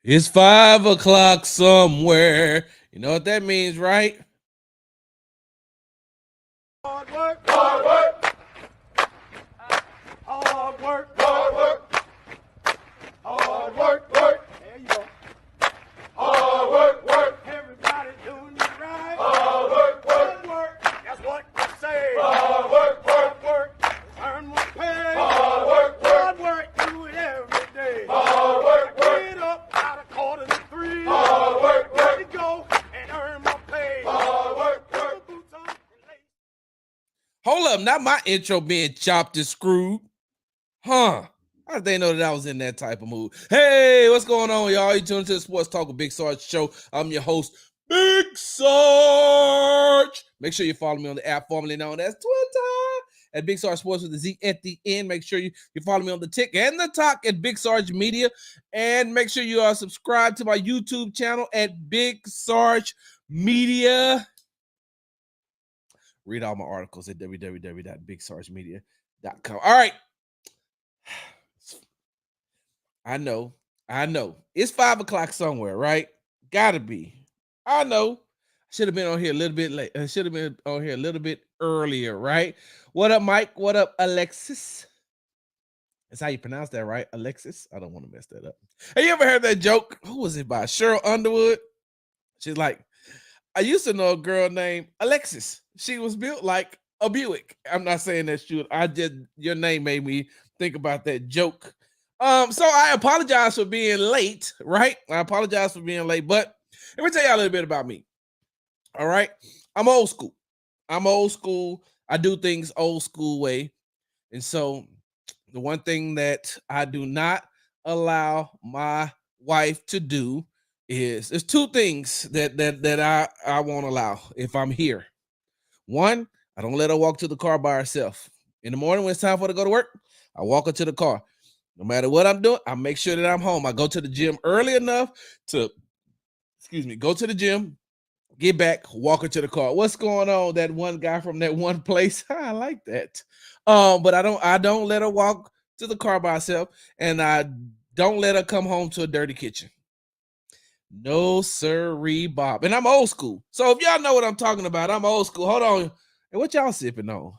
It's 5 o'clock somewhere. You know what that means, right? Hard work, hard work, hard work, hard work, hard work, work. There you go. Hard work, work. Everybody doing it right. Hard work, work, work. That's what I say. Hard work, work, work. Earn my pay. Hard work, work. Hard work, do it every day. Hard work, work. Get up out of 2:45. Hard work, work. Let me go and earn my pay. Hard work, work. Boots on and lace. Hold up, not my intro being chopped and screwed. Huh. How did they know that I was in that type of mood? Hey, what's going on, y'all? You tuned to the Sports Talk with Big Sarge show. I'm your host, Big Sarge. Make sure you follow me on the app formerly known as Twitter at Big Sarge Sports with the Z at the end. Make sure you follow me on the Tick and the Talk at Big Sarge Media. And make sure you are subscribed to my YouTube channel at Big Sarge Media. Read all my articles at www.bigsargemedia.com. All right. I know. It's 5 o'clock somewhere, right? Gotta be. I know. Should have been on here a little bit late. I should have been on here a little bit earlier, right? What up, Mike? What up, Alexis? That's how you pronounce that, right? Alexis? I don't want to mess that up. Have you ever heard that joke? Who was it by? Cheryl Underwood? She's like, I used to know a girl named Alexis. She was built like a Buick. I'm not saying that's true. Your name made me think about that joke. So I apologize for being late, right? I apologize for being late, but let me tell you a little bit about me. All right. I'm old school. I do things old school way. And so the one thing that I do not allow my wife to do is there's two things that I won't allow if I'm here. One, I don't let her walk to the car by herself. In the morning when it's time for her to go to work, I walk her to the car. No matter what I'm doing, I make sure that I'm home. I go to the gym early enough to, go to the gym, get back, walk her to the car. What's going on? That one guy from that one place. I like that. But I don't let her walk to the car by herself, and I don't let her come home to a dirty kitchen. No sirree, Bob. And I'm old school. So if y'all know what I'm talking about, I'm old school. Hold on. And what y'all sipping on?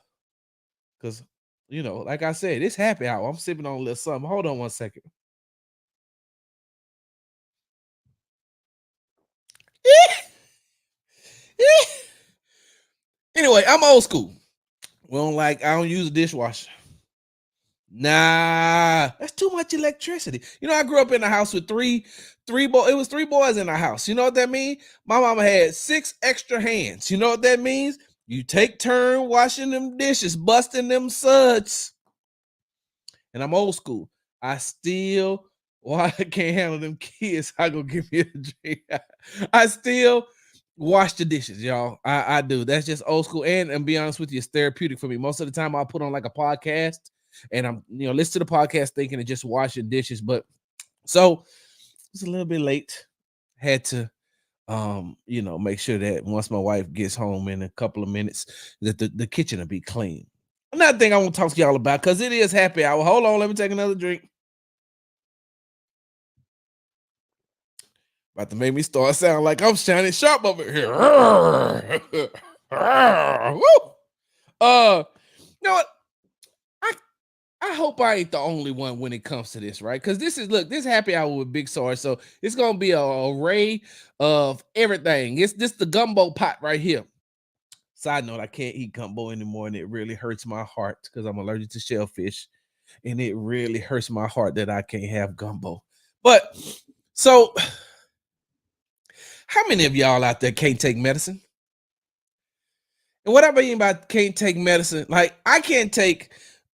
Because, like I said, it's happy hour. I'm sipping on a little something. Hold on one second. Anyway, I'm old school. I don't use a dishwasher. Nah, that's too much electricity. I grew up in a house with three boys. It was 3 boys in the house. You know what that means? My mama had 6 extra hands. You know what that means? You take turn washing them dishes, busting them suds. And I'm old school. I can't handle them kids. I go give me a drink. I still wash the dishes, y'all. I do. That's just old school. And be honest with you, it's therapeutic for me. Most of the time I'll put on like a podcast and I'm, listen to the podcast thinking of just washing dishes. But so it's a little bit late. Had to make sure that once my wife gets home in a couple of minutes, that the kitchen will be clean. Another thing I want to talk to y'all about, because it is happy hour. Hold on, let me take another drink. About to make me start sounding like I'm shining sharp over here. Woo! You know what? I hope I ain't the only one when it comes to this, right? Because this happy hour with Big Sarge. So it's gonna be an array of everything. It's this the gumbo pot right here. Side note, I can't eat gumbo anymore, and it really hurts my heart because I'm allergic to shellfish, and it really hurts my heart that I can't have gumbo. But so, how many of y'all out there can't take medicine? And what I mean by can't take medicine, like I can't take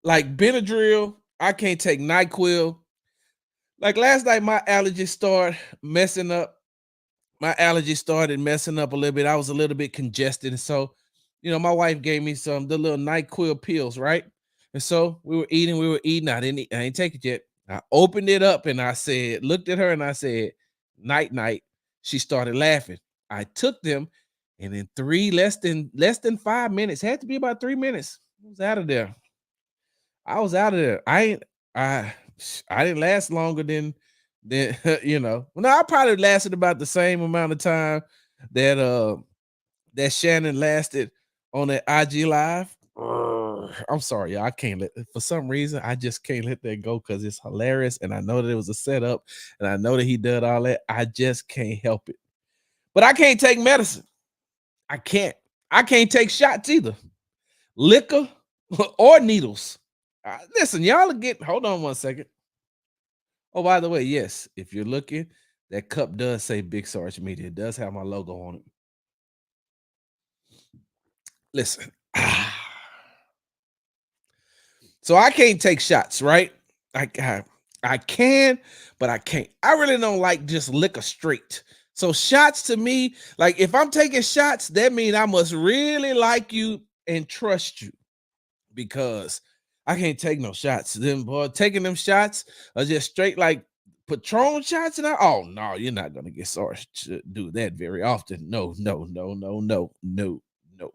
like Benadryl, I can't take NyQuil. Like last night, my allergies started messing up. My allergies started messing up a little bit. I was a little bit congested, so my wife gave me the little NyQuil pills, right? And so we were eating. I ain't take it yet. I opened it up and I looked at her and I said, night, night. She started laughing. I took them, and in less than 5 minutes, had to be about 3 minutes. I was out of there. I didn't last longer than Then well, no, I probably lasted about the same amount of time that that Shannon lasted on that IG live. I'm sorry, y'all. I can't let for some reason I just can't let that go because it's hilarious, and I know that it was a setup, and I know that he did all that. I just can't help it. But I can't take medicine. I can't. I can't take shots either. Liquor or needles. Listen, y'all are getting. Hold on one second. Oh, by the way, yes, if you're looking, that cup does say Big Sarge Media. It does have my logo on it. Listen. So I can't take shots, right? I can, but I can't. I really don't like just liquor straight. So shots to me, like if I'm taking shots, that means I must really like you and trust you because I can't take no shots. Then boy, taking them shots are just straight like Patron shots, and oh no, you're not gonna get sorry to do that very often. No, no, no, no, no, no, no.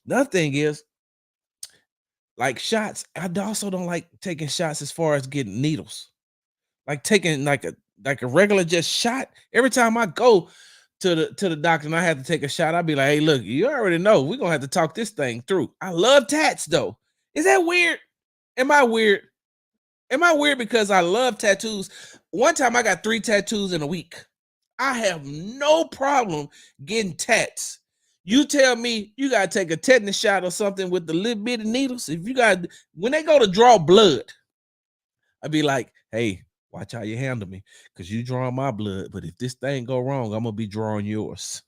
Another thing is like shots. I also don't like taking shots as far as getting needles. Like taking like a regular just shot. Every time I go to the doctor and I have to take a shot, I'll be like, hey, look, you already know we're gonna have to talk this thing through. I love tats though. Is that weird? Am I weird? Am I weird because I love tattoos? One time I got 3 tattoos in a week. I have no problem getting tats. You tell me you gotta take a tetanus shot or something with the little bitty needles. If you got when they go to draw blood, I'd be like, hey, watch how you handle me, because you drawing my blood. But if this thing go wrong, I'm gonna be drawing yours.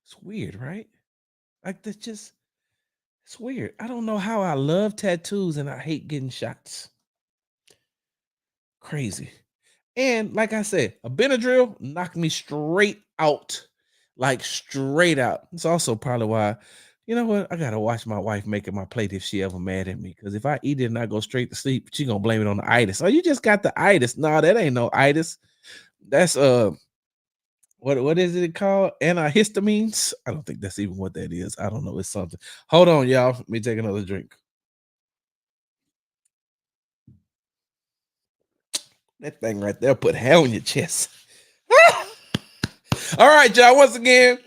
It's weird, right? Like that's just it's weird. I don't know how I love tattoos and I hate getting shots. Crazy. And like I said, a Benadryl knocked me straight out. Like straight out. It's also probably why, you know what? I gotta watch my wife making my plate if she ever mad at me. Because if I eat it and I go straight to sleep, she gonna blame it on the itis. Oh, you just got the itis. No, that ain't no itis. That's what is it called? Antihistamines? I don't think that's even what that is. I don't know. It's something. Hold on, y'all. Let me take another drink. That thing right there put hair on your chest. All right, y'all. Once again,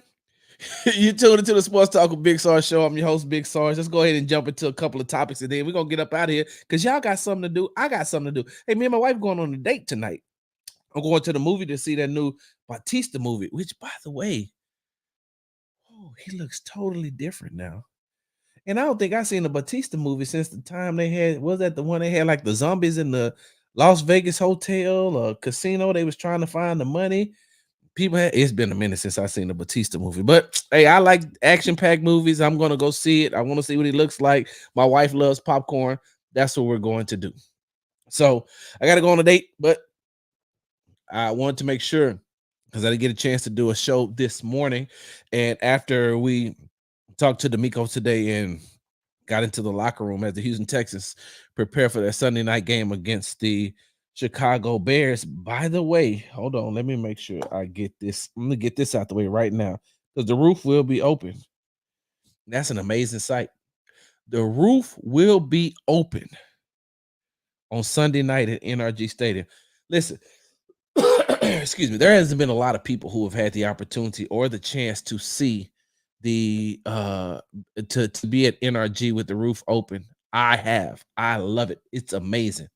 you tuned into the Sports Talk with Big Sarge show. I'm your host, Big Sarge. Let's go ahead and jump into a couple of topics and then we're gonna get up out of here because y'all got something to do. I got something to do. Hey, me and my wife going on a date tonight. I'm going to the movie to see that new Batista movie, which by the way, oh, he looks totally different now. And I don't think I've seen a Batista movie since the time they had, was that the one they had like the zombies in the Las Vegas hotel or casino? They was trying to find the money. It's been a minute since I seen a Batista movie, but hey, I like action-packed movies. I'm gonna go see it. I want to see what he looks like. My wife loves popcorn. That's what we're going to do. So I gotta go on a date, but I wanted to make sure because I didn't get a chance to do a show this morning. And after we talked to D'Amico today and got into the locker room as the Houston Texans prepare for their Sunday night game against the Chicago Bears. By the way, hold on, let me make sure I get this. I'm gonna get this out the way right now because the roof will be open. That's an amazing sight. The roof will be open on Sunday night at NRG Stadium. Listen, excuse me, there hasn't been a lot of people who have had the opportunity or the chance to see the to be at NRG with the roof open. I have. I love it. It's amazing.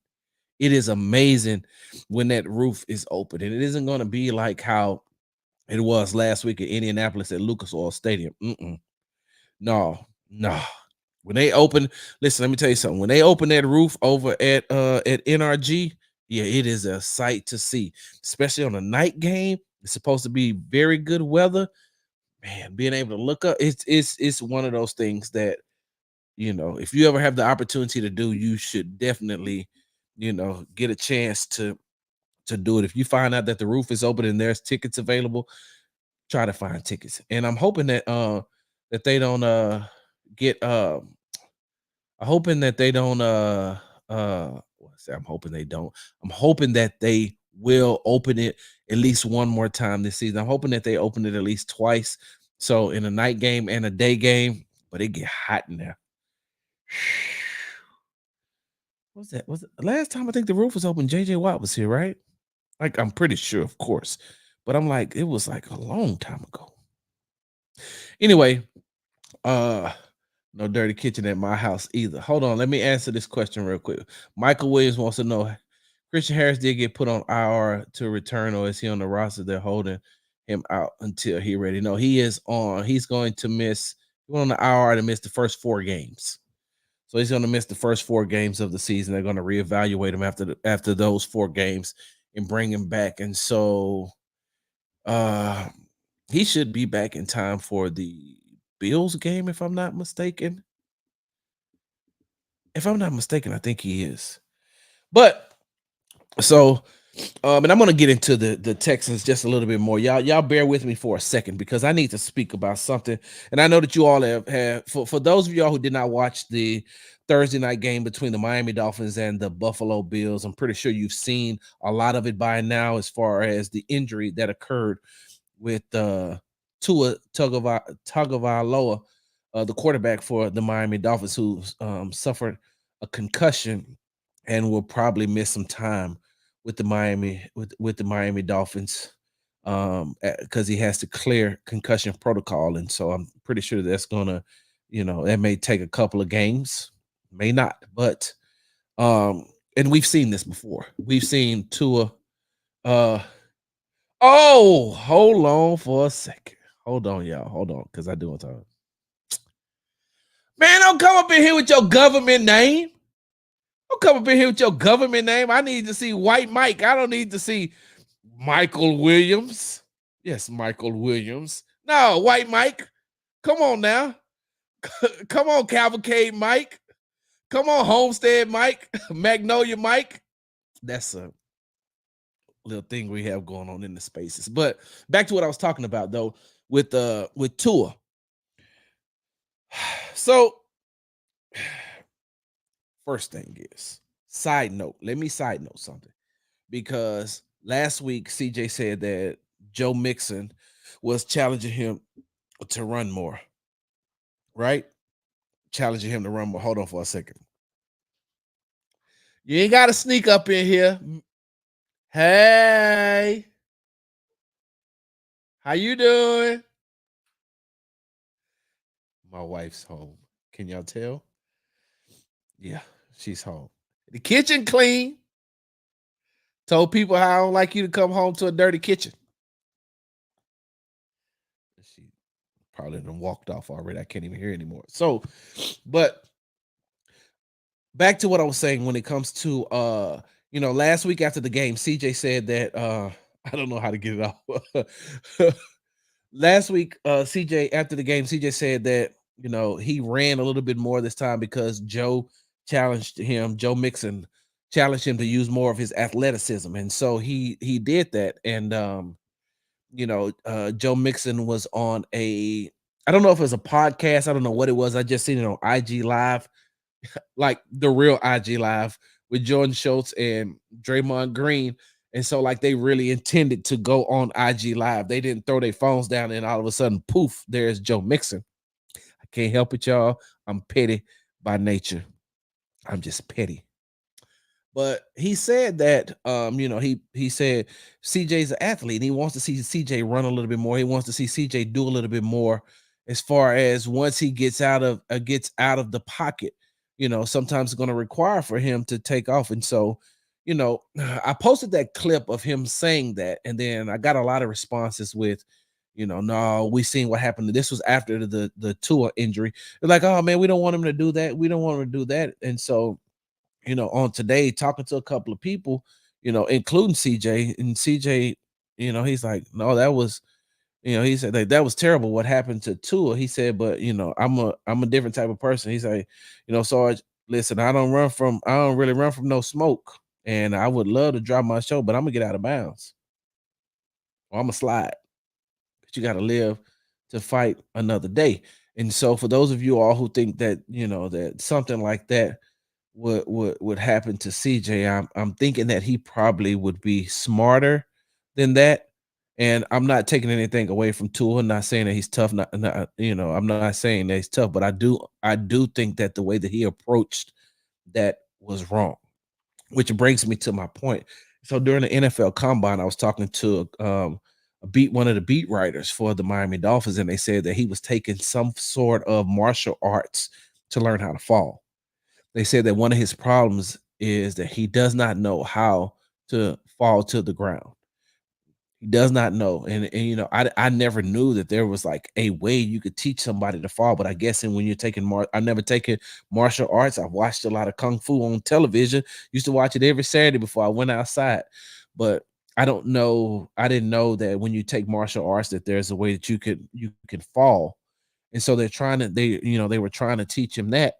It is amazing when that roof is open. And it isn't going to be like how it was last week in Indianapolis at Lucas Oil Stadium. No, no. When they open, listen, let me tell you something. When they open that roof over at NRG, yeah, it is a sight to see, especially on a night game. It's supposed to be very good weather. Man, being able to look up, it's one of those things that if you ever have the opportunity to do, you should definitely, get a chance to do it. If you find out that the roof is open and there's tickets available, try to find tickets. And I'm hoping that they don't get I'm hoping that they don't I'm hoping they don't. I'm hoping that they will open it at least one more time this season. I'm hoping that they open it at least twice. So in a night game and a day game, but it get hot in there. What's that? Was it last time I think the roof was open? JJ Watt was here, right? Like I'm pretty sure, of course, but I'm like it was like a long time ago. Anyway, uh, no dirty kitchen at my house either. Hold on, let me answer this question real quick. Michael Williams wants to know: Christian Harris did get put on IR to return, or is he on the roster? They're holding him out until he ready. No, he is on. He's going to miss. He went on the IR to miss the first 4 games. So he's going to miss the first 4 games of the season. They're going to reevaluate him after those 4 games and bring him back. And so uh he should be back in time for the Bills game, if I'm not mistaken. If I'm not mistaken, I think he is. But so and I'm gonna get into the Texans just a little bit more. Y'all bear with me for a second because I need to speak about something. And I know that you all have for those of y'all who did not watch the Thursday night game between the Miami Dolphins and the Buffalo Bills. I'm pretty sure you've seen a lot of it by now as far as the injury that occurred with Tua Tagovailoa, the quarterback for the Miami Dolphins, who suffered a concussion and will probably miss some time with the Miami Dolphins because he has to clear concussion protocol, and so I'm pretty sure that's gonna, that may take a couple of games, may not, but and we've seen this before. We've seen Tua. Uh, oh, hold on for a second. Hold on, y'all. Hold on, because I do want to talk. Man, don't come up in here with your government name. Don't come up in here with your government name. I need to see White Mike. I don't need to see Michael Williams. Yes, Michael Williams. No, White Mike. Come on now. Come on, Cavalcade Mike. Come on, Homestead Mike. Magnolia Mike. That's a little thing we have going on in the spaces. But back to what I was talking about though, with Tua. So first thing is, side note, let me side note something. Because last week CJ said that Joe Mixon was challenging him to run more, right? Challenging him to run more. Hold on for a second. You ain't got to sneak up in here. Hey, how you doing? My wife's home. Can y'all tell? Yeah, she's home. The kitchen clean. Told people how I don't like you to come home to a dirty kitchen. She probably done walked off already. I can't even hear anymore. So, but back to what I was saying when it comes to last week after the game, CJ said that I don't know how to get it off. Last week, CJ after the game, CJ said that he ran a little bit more this time because Joe Mixon challenged him to use more of his athleticism, and so he did that. And Joe Mixon was on I don't know if it was a podcast, I don't know what it was. I just seen it on IG Live, like the real IG Live with Jordan Schultz and Draymond Green. And so, like, they really intended to go on IG Live. They didn't throw their phones down and all of a sudden, poof, there's Joe Mixon. I can't help it, y'all. I'm petty by nature. I'm just petty. But he said that he said CJ's an athlete and he wants to see CJ run a little bit more. He wants to see CJ do a little bit more as far as once he gets out of the pocket. Sometimes it's going to require for him to take off. And so, I posted that clip of him saying that, and then I got a lot of responses with, no, we seen what happened. This was after the Tua injury. They're like, oh man, we don't want him to do that. We don't want him to do that. And so on today, talking to a couple of people, including CJ, and CJ, he's like, no, that was, he said that was terrible what happened to Tua. He said, but I'm a different type of person. He's like, Sarge, listen, I don't really run from no smoke. And I would love to drop my show, but I'm gonna get out of bounds. Or I'm gonna slide. But you gotta live to fight another day. And so for those of you all who think that, that something like that would happen to CJ, I'm thinking that he probably would be smarter than that. And I'm not taking anything away from Tua. Not saying that he's tough. I'm not saying that he's tough, but I do think that the way that he approached that was wrong. which brings me to my point. So during the NFL Combine, I was talking to one of the beat writers for the Miami Dolphins, and they said that he was taking some sort of martial arts to learn how to fall. They said that one of his problems is that he does not know how to fall to the ground. He does not know, and I never knew that there was like a way you could teach somebody to fall. But I guess when you're taking I've never taken martial arts. I've watched a lot of kung fu on television. Used to watch it every Saturday before I went outside. But I don't know. I didn't know that when you take martial arts that there's a way that you can fall. And so they were trying to teach him that,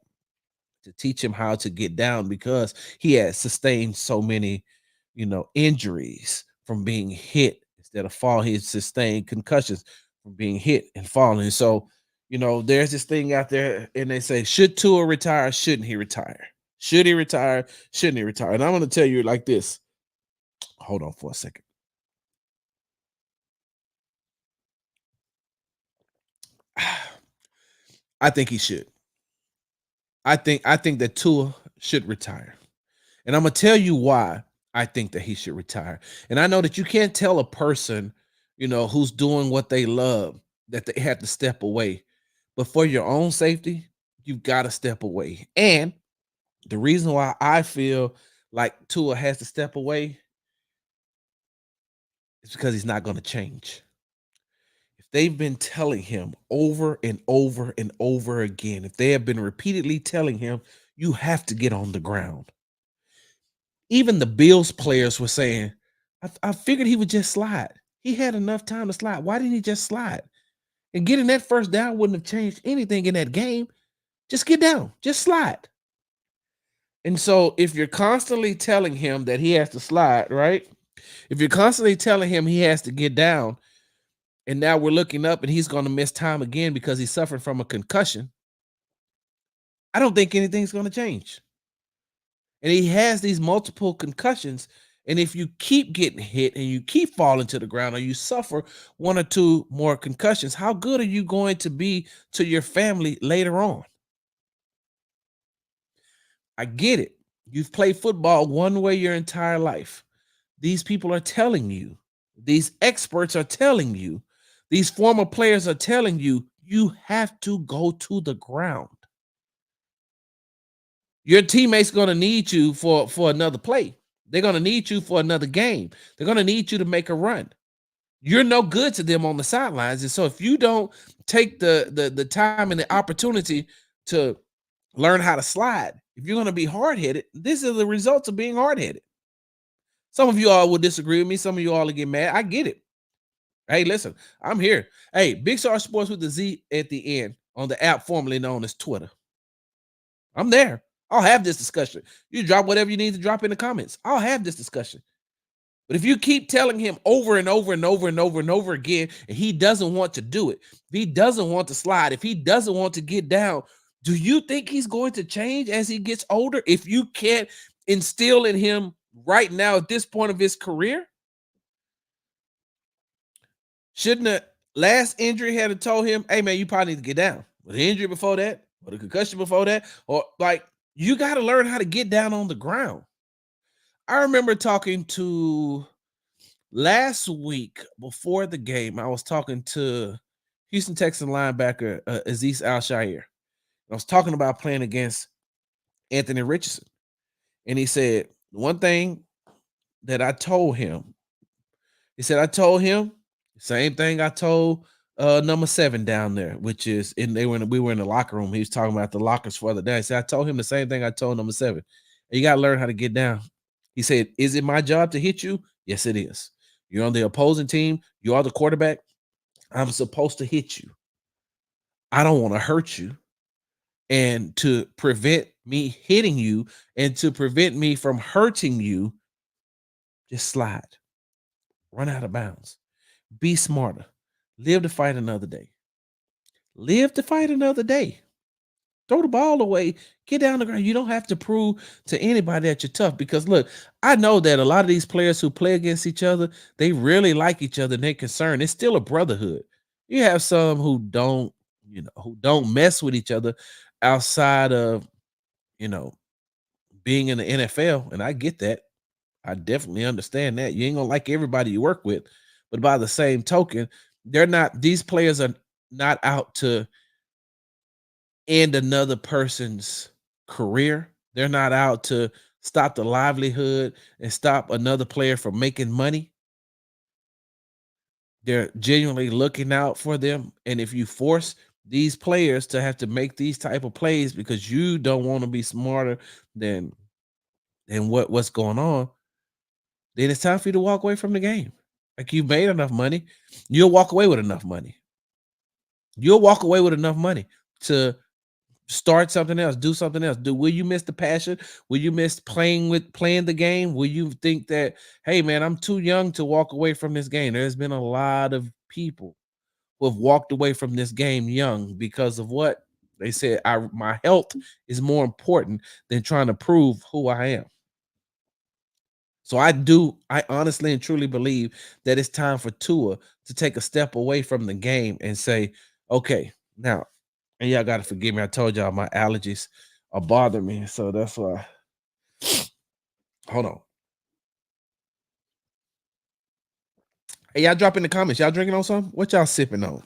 to teach him how to get down, because he had sustained so many, injuries from being hit instead of fall. He had sustained concussions from being hit and falling. So, there's this thing out there, and they say, should Tua retire? Shouldn't he retire? Should he retire? Shouldn't he retire? And I'm going to tell you like this. Hold on for a second. I think he should. I think that Tua should retire. And I'm gonna tell you why I think that he should retire. And I know that you can't tell a person, who's doing what they love, that they have to step away. But for your own safety, you've got to step away. And the reason why I feel like Tua has to step away is because he's not going to change. If they've been telling him over and over and over again, if they have been repeatedly telling him, you have to get on the ground. Even the Bills players were saying, I figured he would just slide. He had enough time to slide. Why didn't he just slide? And getting that first down wouldn't have changed anything in that game. Just get down, just slide. And so if you're constantly telling him that he has to slide, right? If you're constantly telling him he has to get down, and now we're looking up and he's going to miss time again because he's suffering from a concussion, I don't think anything's going to change. And he has these multiple concussions. And if you keep getting hit and you keep falling to the ground, or you suffer one or two more concussions, how good are you going to be to your family later on? I get it. You've played football one way your entire life. These people are telling you, these experts are telling you, these former players are telling you, you have to go to the ground. Your teammates going to need you for another play. They're going to need you for another game. They're going to need you to make a run. You're no good to them on the sidelines. And so if you don't take the time and the opportunity to learn how to slide, if you're going to be hard-headed, this is the results of being hard-headed. Some of you all will disagree with me. Some of you all will get mad. I get it. Hey, listen, I'm here. Hey, Big Sarge Sports with the Z at the end on the app formerly known as Twitter. I'm there. I'll have this discussion. You drop whatever you need to drop in the comments. I'll have this discussion. But if you keep telling him over and over and over and over and over again, and he doesn't want to do it, if he doesn't want to slide, if he doesn't want to get down, do you think he's going to change as he gets older? If you can't instill in him right now at this point of his career, shouldn't the last injury have told him, hey man, you probably need to get down? With the injury before that, or the concussion before that, or like, you got to learn how to get down on the ground. I remember talking to last week before the game, I was talking to Houston Texan linebacker Aziz Al-Shaair. I was talking about playing against Anthony Richardson. And he said, one thing that I told him, he said, I told him the same thing I told number 7 down there, which is, and we were in the locker room. He was talking about the lockers for the day. He said, I told him the same thing I told number 7. You got to learn how to get down. He said, is it my job to hit you? Yes, it is. You're on the opposing team. You are the quarterback. I'm supposed to hit you. I don't want to hurt you. And to prevent me hitting you and to prevent me from hurting you, just slide. Run out of bounds. Be smarter. Live to fight another day. Live to fight another day. Throw the ball away. Get down the ground. You don't have to prove to anybody that you're tough, because look, I know that a lot of these players who play against each other, they really like each other and they're concerned. It's still a brotherhood. You have some who don't, who don't mess with each other outside of, you know, being in the NFL, and I get that. I definitely understand that. You ain't gonna like everybody you work with, but by the same token, they're not these players are not out to end another person's career. They're not out to stop the livelihood and stop another player from making money. They're genuinely looking out for them. And if you force these players to have to make these type of plays because you don't want to be smarter than what's going on, then it's time for you to walk away from the game. Like you've made enough money, you'll walk away with enough money. You'll walk away with enough money to start something else, do something else. Will you miss the passion? Will you miss playing the game? Will you think that, hey man, I'm too young to walk away from this game? There's been a lot of people who have walked away from this game young because of what they said. My health is more important than trying to prove who I am. So I honestly and truly believe that it's time for Tua to take a step away from the game and say, okay, now, and y'all got to forgive me. I told y'all my allergies are bothering me. So that's why. Hold on. Hey, y'all drop in the comments. Y'all drinking on something? What y'all sipping on?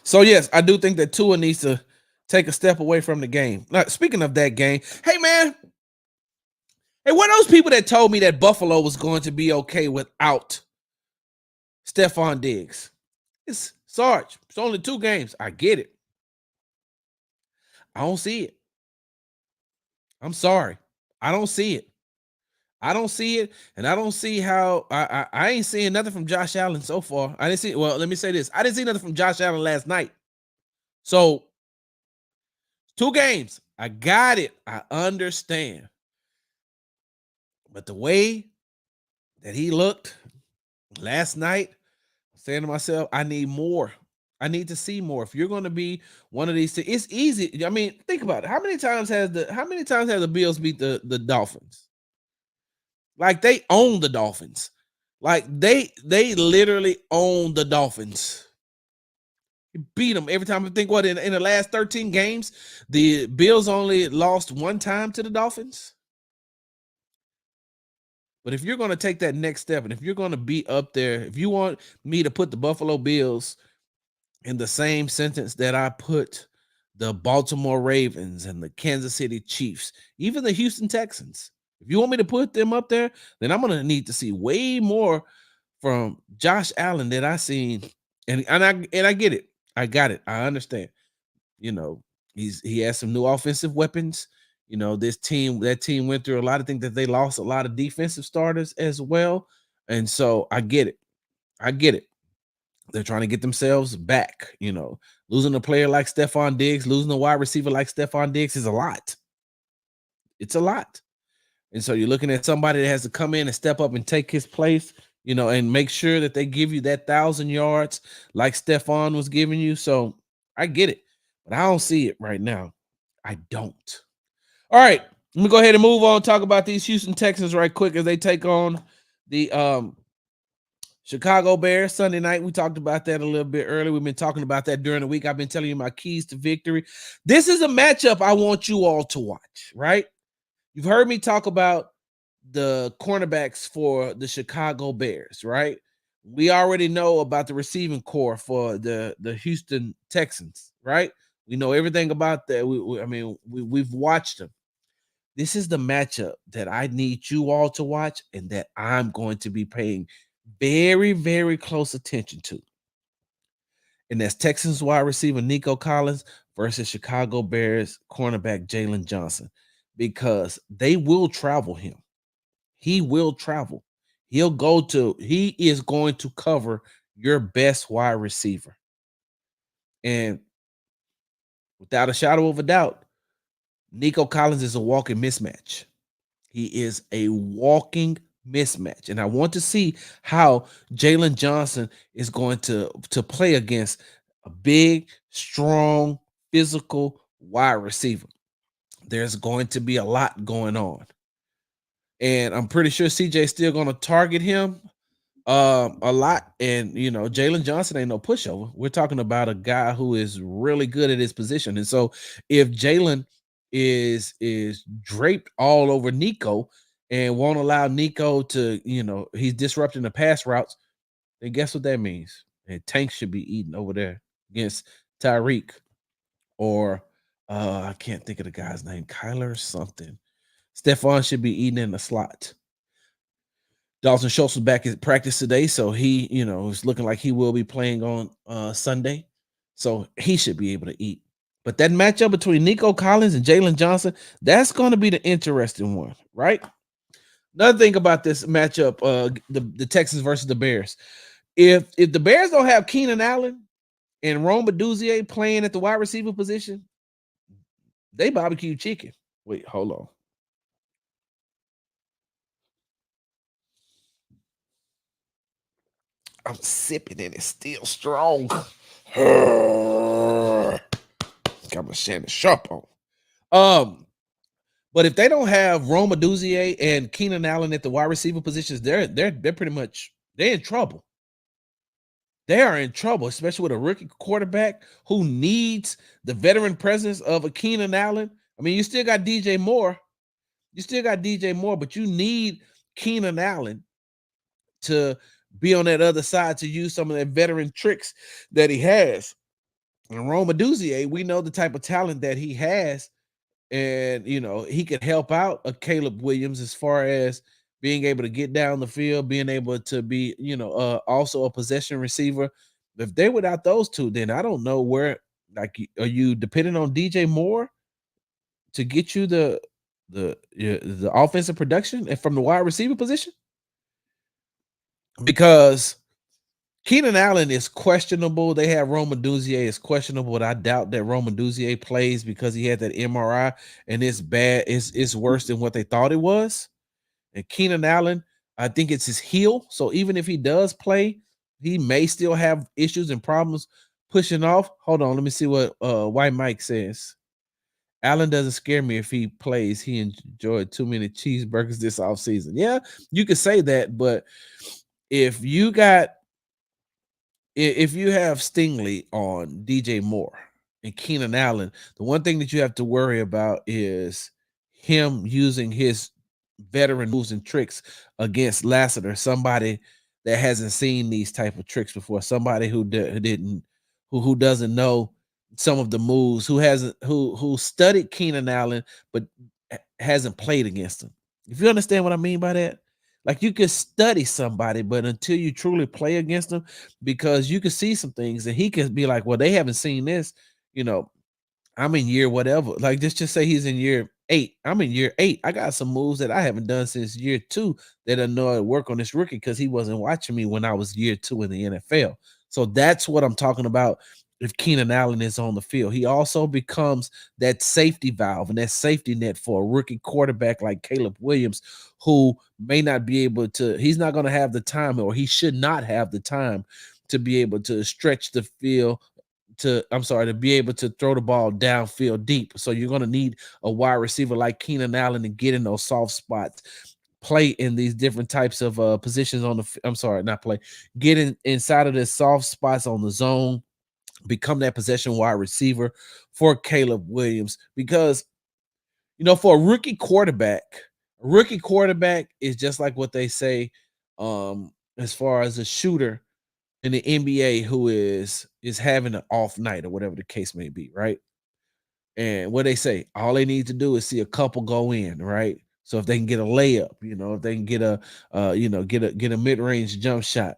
So, yes, I do think that Tua needs to take a step away from the game. Now, speaking of that game, hey, man. Hey, what those people that told me that Buffalo was going to be okay without Stephon Diggs? It's Sarge. It's only 2 games. I get it. I don't see it. I'm sorry. I don't see it. I don't see it, and I don't see how I ain't seeing nothing from Josh Allen so far. I didn't see. Well, let me say this: I didn't see nothing from Josh Allen last night. So 2 games, I got it. I understand, but the way that he looked last night, I'm saying to myself, I need more. I need to see more. If you're going to be one of these, it's easy. I mean, think about it. How many times have the Bills beat the Dolphins? Like they own the Dolphins. Like they literally own the Dolphins. Beat them every time. I think what in the last 13 games, the Bills only lost 1 time to the Dolphins. But if you're going to take that next step, and if you're going to be up there, if you want me to put the Buffalo Bills in the same sentence that I put the Baltimore Ravens and the Kansas City Chiefs, even the Houston Texans, if you want me to put them up there, then I'm going to need to see way more from Josh Allen that I seen. And I get it. I got it. I understand. You know, he has some new offensive weapons. You know, that team went through a lot of things that they lost a lot of defensive starters as well. And so I get it. I get it. They're trying to get themselves back. You know, losing a player like Stephon Diggs, losing a wide receiver like Stephon Diggs is a lot. It's a lot. And so you're looking at somebody that has to come in and step up and take his place, you know, and make sure that they give you that 1,000 yards like Stephon was giving you. So I get it, but I don't see it right now. I don't. All right, let me go ahead and move on. Talk about these Houston Texans right quick as they take on the Chicago Bears Sunday night. We talked about that a little bit earlier. We've been talking about that during the week. I've been telling you my keys to victory. This is a matchup I want you all to watch, right? You've heard me talk about the cornerbacks for the Chicago Bears, right? We already know about the receiving core for the Houston Texans, right? We know everything about that. We've watched them. This is the matchup that I need you all to watch and that I'm going to be paying very, very close attention to. And that's Texans wide receiver Nico Collins versus Chicago Bears cornerback Jalen Johnson, because they will travel him. He will travel. He is going to cover your best wide receiver. And without a shadow of a doubt, Nico Collins is a walking mismatch. He is a walking mismatch. And I want to see how Jalen Johnson is going to play against a big, strong, physical wide receiver. There's going to be a lot going on. And I'm pretty sure CJ is still going to target him a lot. And you know, Jalen Johnson ain't no pushover. We're talking about a guy who is really good at his position. And so if Jalen is draped all over Nico and won't allow Nico to, he's disrupting the pass routes, then guess what that means? And Tank should be eating over there against Tyreek or I can't think of the guy's name, Kyler or something. Stephon should be eating in the slot. Dalton Schultz was back at practice today, so he, is looking like he will be playing on Sunday. So he should be able to eat. But that matchup between Nico Collins and Jalen Johnson, that's going to be the interesting one, right? Another thing about this matchup, the Texans versus the Bears. If the Bears don't have Keenan Allen and Rome Duzier playing at the wide receiver position, they barbecue chicken. Wait, hold on. I'm sipping and it's still strong. Got my Shannon Sharp on. But if they don't have Roma Duzier and Keenan Allen at the wide receiver positions, they're pretty much they're in trouble. They are in trouble, especially with a rookie quarterback who needs the veteran presence of a Keenan Allen. I mean, you still got DJ Moore. But you need Keenan Allen to be on that other side to use some of that veteran tricks that he has. And Roma Duzier, we know the type of talent that he has. And, he could help out a Caleb Williams as far as being able to get down the field, being able to be, also a possession receiver. If they're without those two, then I don't know where, like, are you depending on DJ Moore to get you the offensive production and from the wide receiver position? Because Keenan Allen is questionable. They have Roman Duzier is questionable, but I doubt that Roman Duzier plays because he had that MRI and it's bad. It's worse than what they thought it was. And Keenan Allen, I think it's his heel. So even if he does play, he may still have issues and problems pushing off. Hold on, let me see what White Mike says. Allen doesn't scare me if he plays. He enjoyed too many cheeseburgers this offseason. Yeah, you could say that, but if you have Stingley on DJ Moore and Keenan Allen, the one thing that you have to worry about is him using his veteran moves and tricks against Lassiter, somebody that hasn't seen these type of tricks before, somebody who doesn't know some of the moves, who studied Keenan Allen but hasn't played against him. If you understand what I mean by that, like you could study somebody, but until you truly play against them, because you can see some things and he can be like, well, they haven't seen this, you know, I'm in year whatever. Like just say he's in year 8. I'm in year 8. I got some moves that I haven't done since year 2 that I know I work on this rookie because he wasn't watching me when I was year 2 in the NFL. So that's what I'm talking about. If Keenan Allen is on the field, he also becomes that safety valve and that safety net for a rookie quarterback like Caleb Williams, who may not be able to, he's not going to have the time, or he should not have the time to be able to stretch the field to be able to throw the ball downfield deep. So you're going to need a wide receiver like Keenan Allen to get in those soft spots, play in these different types of positions on get inside of the soft spots on the zone, become that possession wide receiver for Caleb Williams. Because, for a rookie quarterback is just like what they say as far as a shooter in the NBA who is having an off night or whatever the case may be, right? And what they say, all they need to do is see a couple go in, right? So if they can get a layup, if they can get get a mid-range jump shot,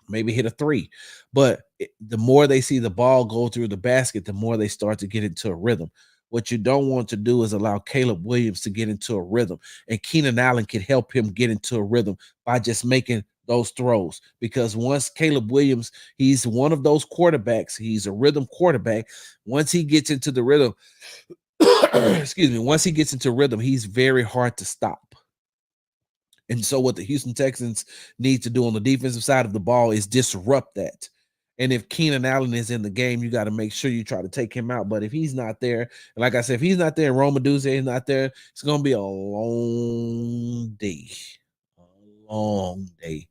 maybe hit a 3. But the more they see the ball go through the basket, the more they start to get into a rhythm. What you don't want to do is allow Caleb Williams to get into a rhythm. And Keenan Allen can help him get into a rhythm by just making those throws. Because once Caleb Williams, he's one of those quarterbacks, he's a rhythm quarterback. Once he gets into the rhythm, once he gets into rhythm, he's very hard to stop. And so what the Houston Texans need to do on the defensive side of the ball is disrupt that. And if Keenan Allen is in the game, you got to make sure you try to take him out. But if he's not there, like I said, if he's not there, Roma Duzier is not there, it's going to be a long day. A long day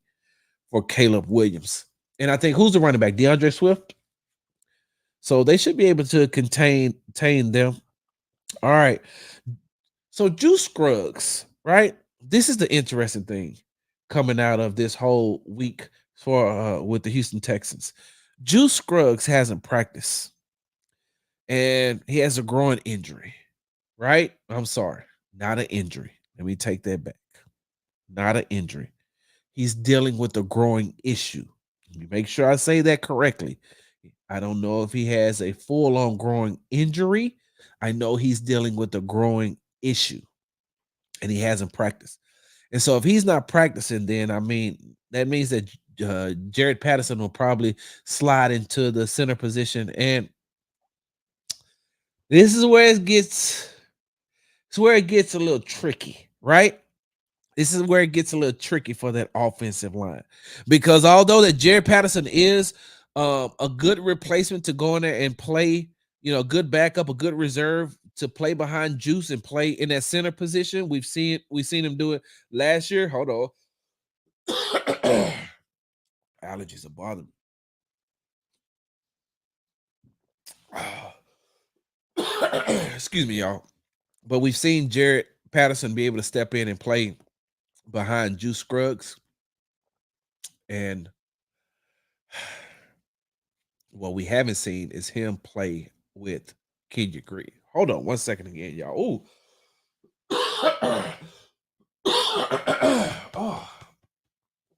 for Caleb Williams. And I think who's the running back? DeAndre Swift. So they should be able to contain them. All right. So Juice Scruggs, right? This is the interesting thing coming out of this whole week for with the Houston Texans. Juice Scruggs hasn't practiced and he has a groin injury, right? I'm sorry, not an injury. Let me take that back. Not an injury. He's dealing with a growing issue. Let me make sure I say that correctly. I don't know if he has a full on growing injury. I know he's dealing with a growing issue and he hasn't practiced. And so if he's not practicing, then I mean, that means that Jared Patterson will probably slide into the center position. And this is where it's where it gets a little tricky, right? This is where it gets a little tricky for that offensive line because although that Jared Patterson is a good replacement to go in there and play, a good backup, a good reserve to play behind Juice and play in that center position. We've seen him do it last year. Hold on, allergies are bothering me. Excuse me, y'all. But we've seen Jared Patterson be able to step in and play behind Juice Scruggs, and what we haven't seen is him play with Kenya Green. Hold on one second again, y'all. Ooh. Oh,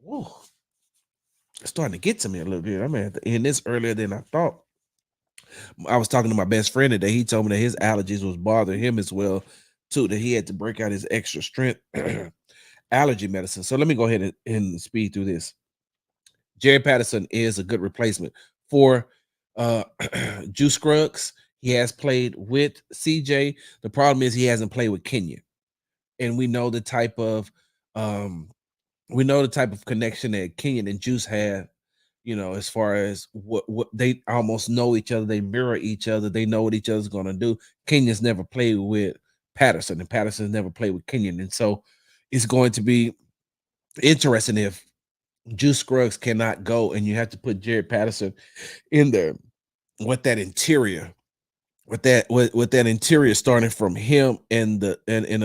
ooh. It's starting to get to me a little bit. I'm at the end this earlier than I thought. I was talking to my best friend today. He told me that his allergies was bothering him as well, too, that he had to break out his extra strength allergy medicine. So let me go ahead and speed through this. Jerry Patterson is a good replacement for uh Juice Scruggs. He has played with CJ. The problem is he hasn't played with Kenya. And um we know the type of connection that Kenyon and Juice had, as far as what they almost know each other, they mirror each other, they know what each other's gonna do. Kenyon's never played with Patterson, and Patterson's never played with Kenyon. And so it's going to be interesting if Juice Scruggs cannot go and you have to put Jared Patterson in there with that interior, with that interior starting from him and the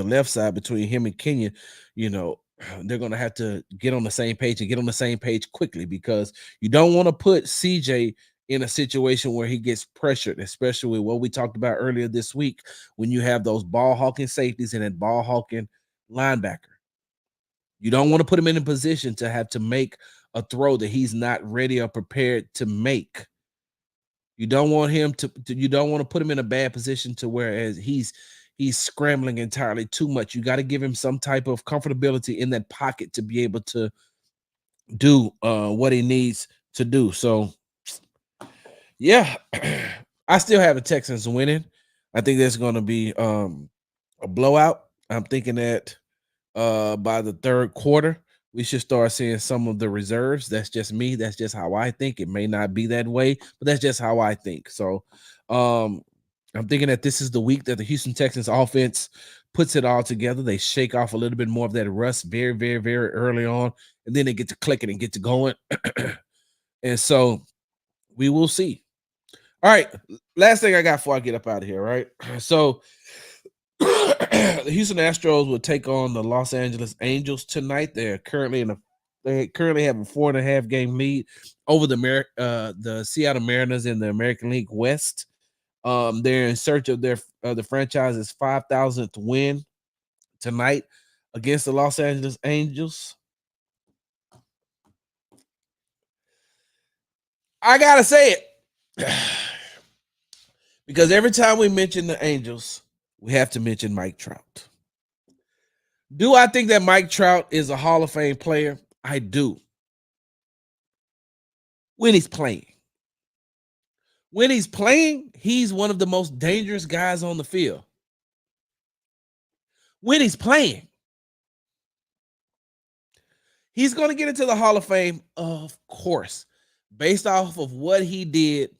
left side between him and Kenya, you know, they're gonna have to get on the same page and get on the same page quickly because you don't want to put CJ in a situation where he gets pressured, especially with what we talked about earlier this week when you have those ball hawking safeties and that ball hawking linebacker. You don't want to put him in a position to have to make a throw that he's not ready or prepared to make. You don't want him you don't want to put him in a bad position to whereas he's scrambling entirely too much. You got to give him some type of comfortability in that pocket to be able to do what he needs to do. So yeah, I still have the Texans winning. I think there's going to be a blowout. I'm thinking that by the third quarter, we should start seeing some of the reserves. That's just me. That's just how I think. It may not be that way, but that's just how I think. So um, I'm thinking that this is the week that the Houston Texans offense puts it all together. They shake off a little bit more of that rust very, very, very early on, and then they get to clicking and get to going. And so we will see. All right, last thing I got before I get up out of here. Right, so the Houston Astros will take on the Los Angeles Angels tonight. They currently have a 4.5 game lead over the Seattle Mariners in the American League West. They're in search of the franchise's 5,000th win tonight against the Los Angeles Angels. I gotta say it because every time we mention the Angels, we have to mention Mike Trout. Do I think that Mike Trout is a Hall of Fame player? I do. When he's playing. When he's playing, he's one of the most dangerous guys on the field. When he's playing, he's going to get into the Hall of Fame, of course, based off of what he did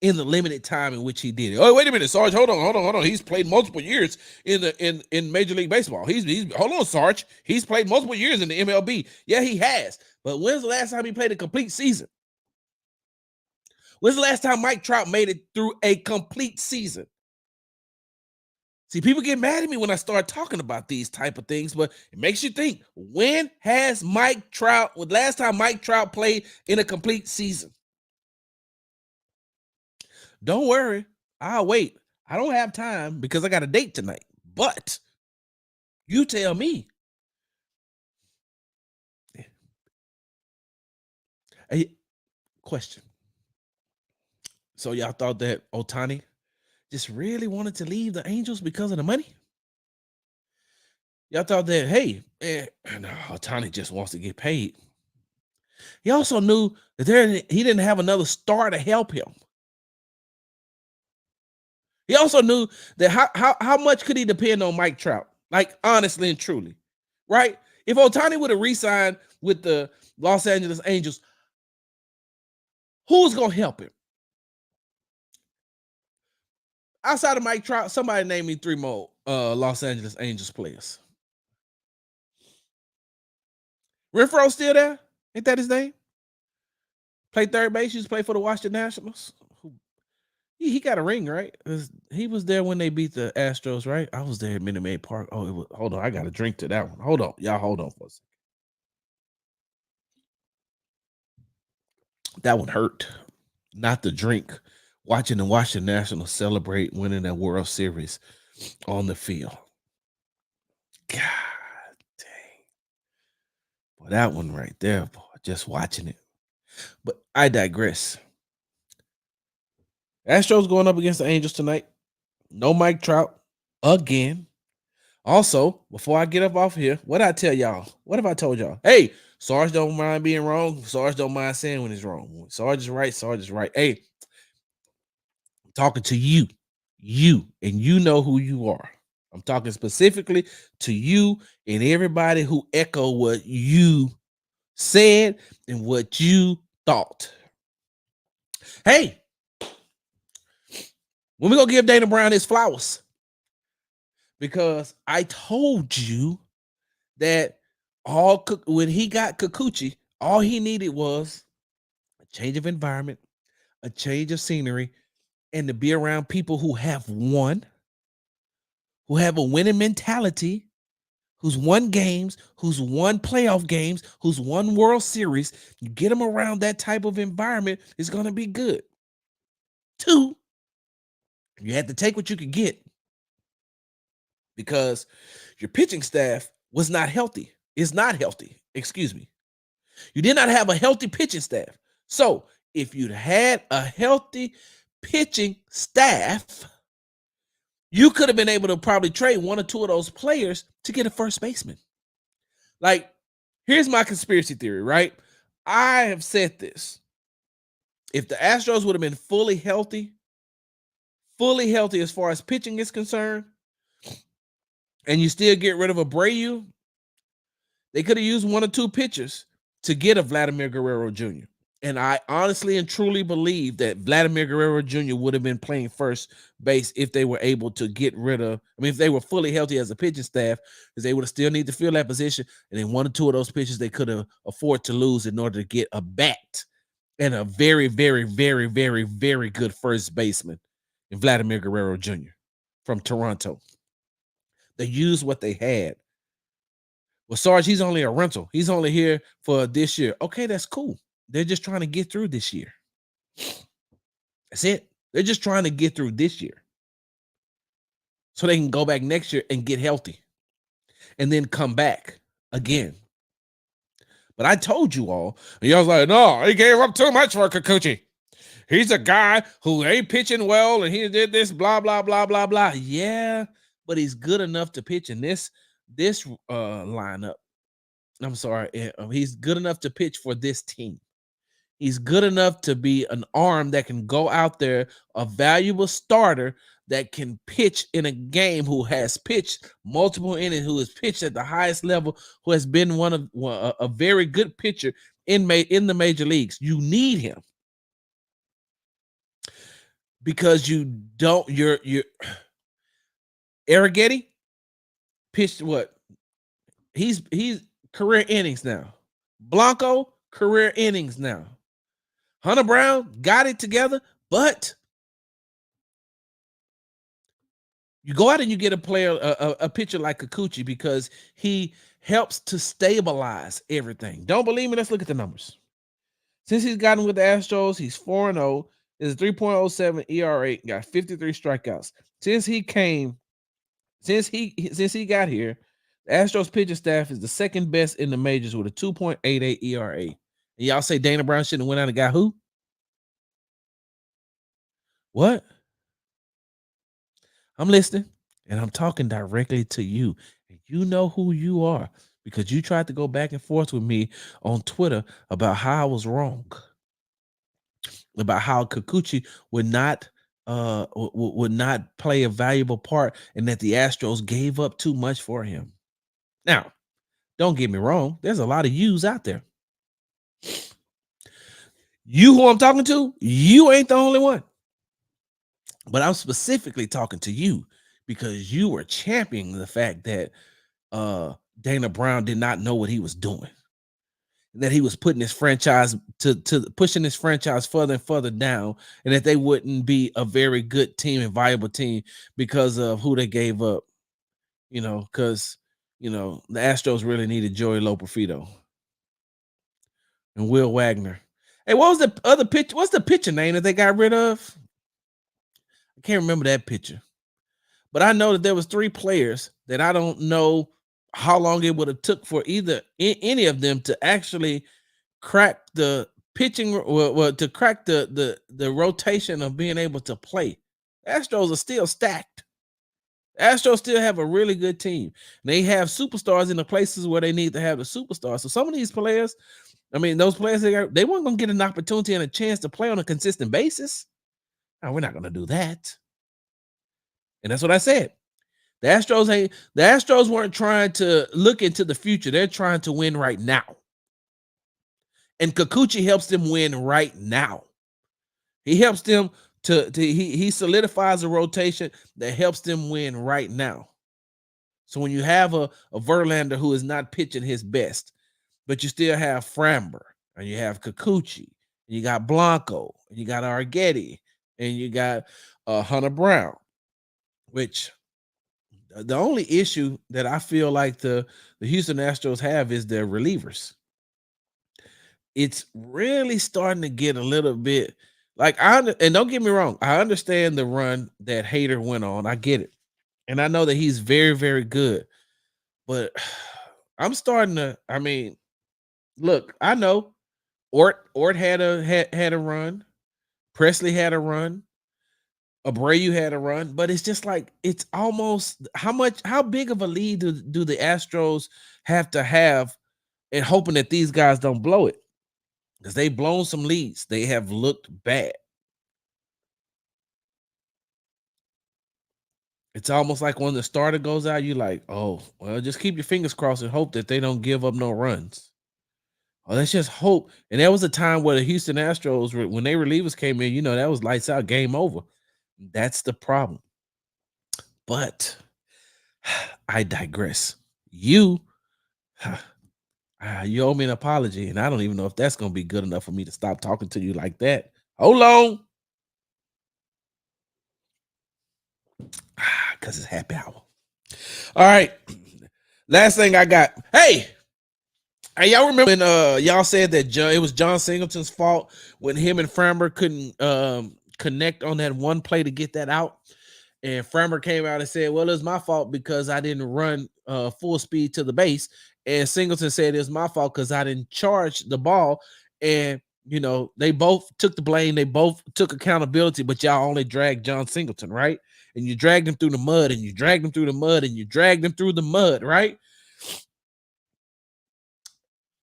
in the limited time in which he did it. Oh, wait a minute, Sarge. Hold on. He's played multiple years in Major League Baseball. He's hold on, Sarge. He's played multiple years in the MLB. Yeah, he has. But when's the last time he played a complete season? When's the last time Mike Trout made it through a complete season? See, people get mad at me when I start talking about these type of things, but it makes you think, when has Mike Trout, when last time Mike Trout played in a complete season? Don't worry, I'll wait. I don't have time because I got a date tonight. But you tell me. Hey, question. So y'all thought that Ohtani just really wanted to leave the Angels because of the money? Y'all thought that, hey, no, Ohtani just wants to get paid. He also knew that he didn't have another star to help him. He also knew that how much could he depend on Mike Trout? Like, honestly and truly, right? If Ohtani would have re-signed with the Los Angeles Angels, who's going to help him? Outside of Mike Trout, somebody name me 3 more Los Angeles Angels players. Renfroe still there? Ain't that his name? Played third base. Used to play for the Washington Nationals. He got a ring, right? He was there when they beat the Astros, right? I was there at Minute Maid Park. Oh, hold on. I got to drink to that one. Hold on. Y'all hold on for a second. That one hurt. Not the drink. Watching the Washington Nationals celebrate winning that World Series on the field. God dang. Boy, that one right there, boy, just watching it. But I digress. Astros going up against the Angels tonight. No Mike Trout again. Also, before I get up off here, what I tell y'all? What have I told y'all? Hey, Sarge don't mind being wrong. Sarge don't mind saying when he's wrong. When Sarge is right. Sarge is right. Hey, I'm talking to you, and you know who you are. I'm talking specifically to you and everybody who echo what you said and what you thought. Hey, when we gonna give Dana Brown his flowers? Because I told you that when he got Kikuchi, all he needed was a change of environment, a change of scenery, and to be around people who have won, who have a winning mentality, who's won games, who's won playoff games, who's won World Series. You get them around that type of environment, it's going to be good. 2, you had to take what you could get because your pitching staff was not healthy. Is not healthy. Excuse me. You did not have a healthy pitching staff. So if you'd had a healthy pitching staff, you could have been able to probably trade 1 or 2 of those players to get a first baseman. Like, here's my conspiracy theory, right? I have said this. If the Astros would have been fully healthy as far as pitching is concerned, and you still get rid of Abreu, they could have used 1 or 2 pitchers to get a Vladimir Guerrero Jr. And I honestly and truly believe that Vladimir Guerrero Jr. would have been playing first base if they were able to get rid of, if they were fully healthy as a pitching staff, because they would have still need to fill that position. And then 1 or 2 of those pitchers they could have afford to lose in order to get a bat and a very, very, very, very, very good first baseman in Vladimir Guerrero Jr. from Toronto. They used what they had. Well, Sarge, he's only a rental. He's only here for this year. Okay, that's cool. They're just trying to get through this year. That's it. They're just trying to get through this year so they can go back next year and get healthy and then come back again. But I told you all, and y'all was like, no, he gave up too much for Kikuchi. He's a guy who ain't pitching well, and he did this, blah, blah, blah, blah, blah. Yeah, but he's good enough to pitch in this lineup. I'm sorry. He's good enough to pitch for this team. He's good enough to be an arm that can go out there, a valuable starter that can pitch in a game, who has pitched multiple innings, who has pitched at the highest level, who has been a very good pitcher in the major leagues. You need him because you're Arrighetti pitched what? He's career innings now. Blanco, career innings now. Hunter Brown got it together, but You go out and you get a player, a pitcher like Kikuchi because he helps to stabilize everything. Don't believe me? Let's look at the numbers. Since he's gotten with the Astros, he's 4-0. Is 3.07 ERA, got 53 strikeouts. Since he came, since he got here, the Astros pitching staff is the second best in the majors with a 2.88 ERA. And y'all say Dana Brown shouldn't have went out and got who? What? I'm listening, and I'm talking directly to you. And you know who you are because you tried to go back and forth with me on Twitter about how I was wrong, about how Kikuchi would not would not play a valuable part and that the Astros gave up too much for him. Now, don't get me wrong, there's a lot of yous out there. You who I'm talking to, you ain't the only one. But I'm specifically talking to you because you were championing the fact that Dana Brown did not know what he was doing. That he was putting his franchise to pushing his franchise further and further down, and that they wouldn't be a very good team and viable team because of who they gave up. Because the Astros really needed Joey Loperfido and Will Wagner. Hey, what was the other pitch? What's the pitcher name that they got rid of? I can't remember that pitcher. But I know that there was 3 players that I don't know how long it would have took for either any of them to actually crack the pitching, well to crack the rotation of being able to play. Astros are still stacked. Astros still have a really good team. They have superstars in the places where they need to have the superstars. So some of these players, I mean, those players they weren't going to get an opportunity and a chance to play on a consistent basis. No, we're not going to do that. And that's what I said. The Astros weren't trying to look into the future. They're trying to win right now. And Kikuchi helps them win right now. He helps them he solidifies a rotation that helps them win right now. So when you have a Verlander who is not pitching his best, but you still have Framber and you have Kikuchi, and you got Blanco, and you got Argetti, and you got Hunter Brown, which the only issue that I feel like the Houston Astros have is their relievers. It's really starting to get a little bit like and don't get me wrong, I understand the run that Hader went on. I get it. And I know that he's very, very good. But I'm starting to, I mean, look, I know Ort had a run. Presley had a run. Abreu had a run, but it's just like it's almost how big of a lead do the Astros have to have and hoping that these guys don't blow it? Because they've blown some leads. They have looked bad. It's almost like when the starter goes out, you're like, oh, well, just keep your fingers crossed and hope that they don't give up no runs. Oh, let's just hope. And there was a time where the Houston Astros, when their relievers came in, that was lights out, game over. That's the problem. But I digress. You owe me an apology, and I don't even know if that's going to be good enough for me to stop talking to you like that. Hold on. Because it's happy hour. All right. Last thing I got. Hey, y'all remember when y'all said that it was John Singleton's fault when him and Framber couldn't connect on that one play to get that out? And Framber came out and said, well, it's my fault because I didn't run full speed to the base. And Singleton said it's my fault because I didn't charge the ball. And, they both took the blame. They both took accountability, but y'all only dragged John Singleton, right? And you dragged him through the mud and you dragged him through the mud and you dragged him through the mud, right?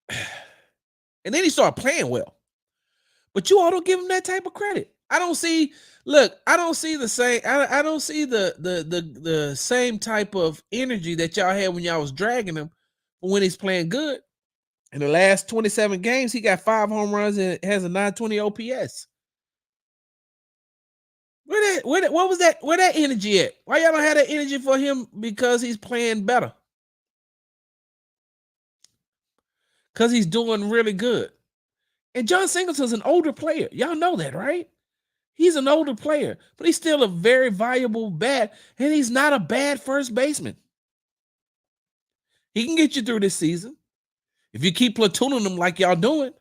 And then he started playing well. But you all don't give him that type of credit. I don't see the same. I don't see the same type of energy that y'all had when y'all was dragging him when he's playing good. In the last 27 games, he got 5 home runs and has a 920 OPS. What was that? Where that energy at? Why y'all don't have that energy for him? Because he's playing better. Because he's doing really good. And John Singleton's an older player. Y'all know that, right? He's an older player, but he's still a very valuable bat, and he's not a bad first baseman. He can get you through this season. If you keep platooning him like y'all doing,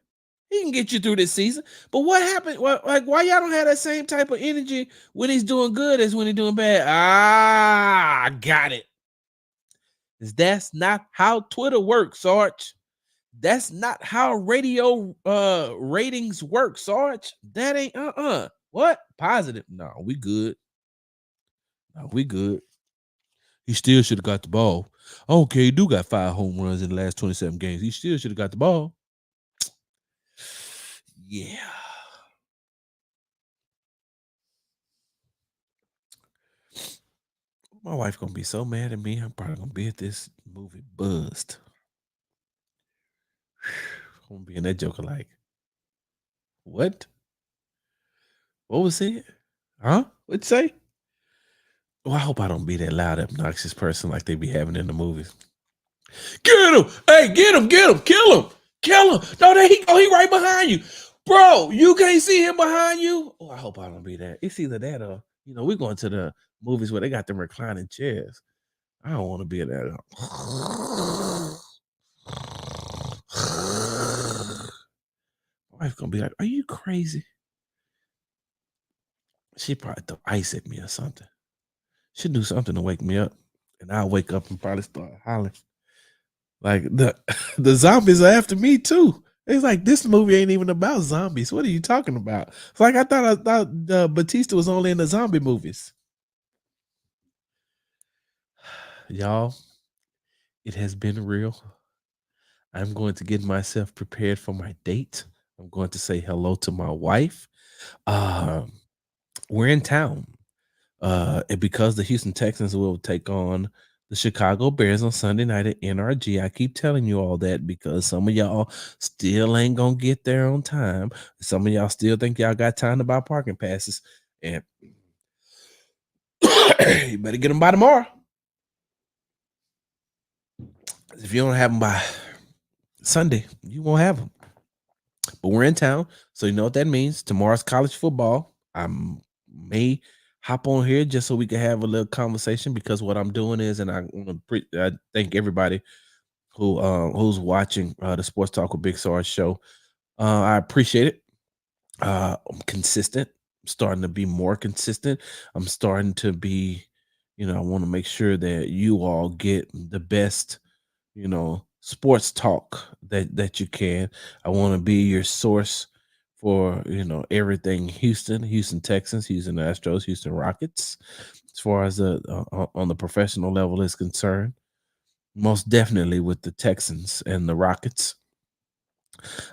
he can get you through this season. But what happened? Like, why y'all don't have that same type of energy when he's doing good as when he's doing bad? Ah, I got it. That's not how Twitter works, Sarge. That's not how radio ratings work, Sarge. That ain't What? Positive? No, we good. No, we good. He still should have got the ball. Okay, he do got 5 home runs in the last 27 games. He still should have got the ball. Yeah. My wife gonna be so mad at me. I'm probably gonna be at this movie buzzed. I'm gonna be in that joker like, what? What was it? Huh? What'd you say? Well, I hope I don't be that loud, obnoxious person like they be having in the movies. Get him! Hey, get him! Get him! Kill him! Kill him! No, there he go. He right behind you, bro. You can't see him behind you. Oh, I hope I don't be that. It's either that or we're going to the movies where they got them reclining chairs. I don't want to be in that. My wife gonna be like, "Are you crazy?" She probably throw ice at me or something. She'll do something to wake me up, and I'll wake up and probably start hollering. Like the zombies are after me too. It's like this movie ain't even about zombies. What are you talking about? It's like I thought Batista was only in the zombie movies. Y'all, it has been real. I'm going to get myself prepared for my date. I'm going to say hello to my wife. We're in town. And because the Houston Texans will take on the Chicago Bears on Sunday night at NRG, I keep telling you all that because some of y'all still ain't gonna get there on time. Some of y'all still think y'all got time to buy parking passes, and you better get them by tomorrow. If you don't have them by Sunday, you won't have them. But we're in town, so you know what that means. Tomorrow's college football. I may hop on here just so we can have a little conversation because what I'm doing is, and I want to I thank everybody who's watching the Sports Talk with Big Sarge show. I appreciate it. I'm consistent. I'm starting to be more consistent. I'm starting to be, I want to make sure that you all get the best sports talk that you can. I want to be your source for everything Houston Texans, Houston Astros, Houston Rockets, as far as the on the professional level is concerned. Most definitely with the Texans and the Rockets,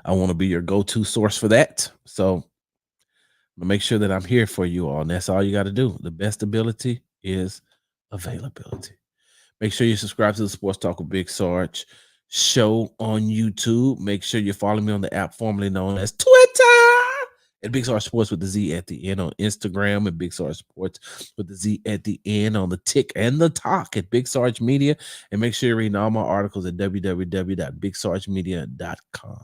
I want to be your go-to source for that. So make sure that I'm here for you all, and that's all you got to do. The best ability is availability. Make sure you subscribe to the Sports Talk with Big Sarge show on YouTube. Make sure you follow me on the app formerly known as Twitter at Big Sarge Sports with the Z at the end on Instagram, and Big Sarge Sports with the Z at the end on the tick and the talk at Big Sarge Media. And make sure you're reading all my articles at www.bigsargemedia.com.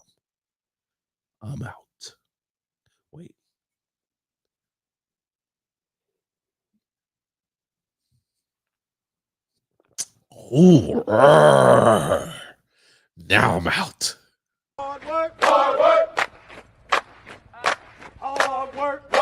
I'm out. Wait. Oh, now I'm out. Hard work. Hard work. Hard work.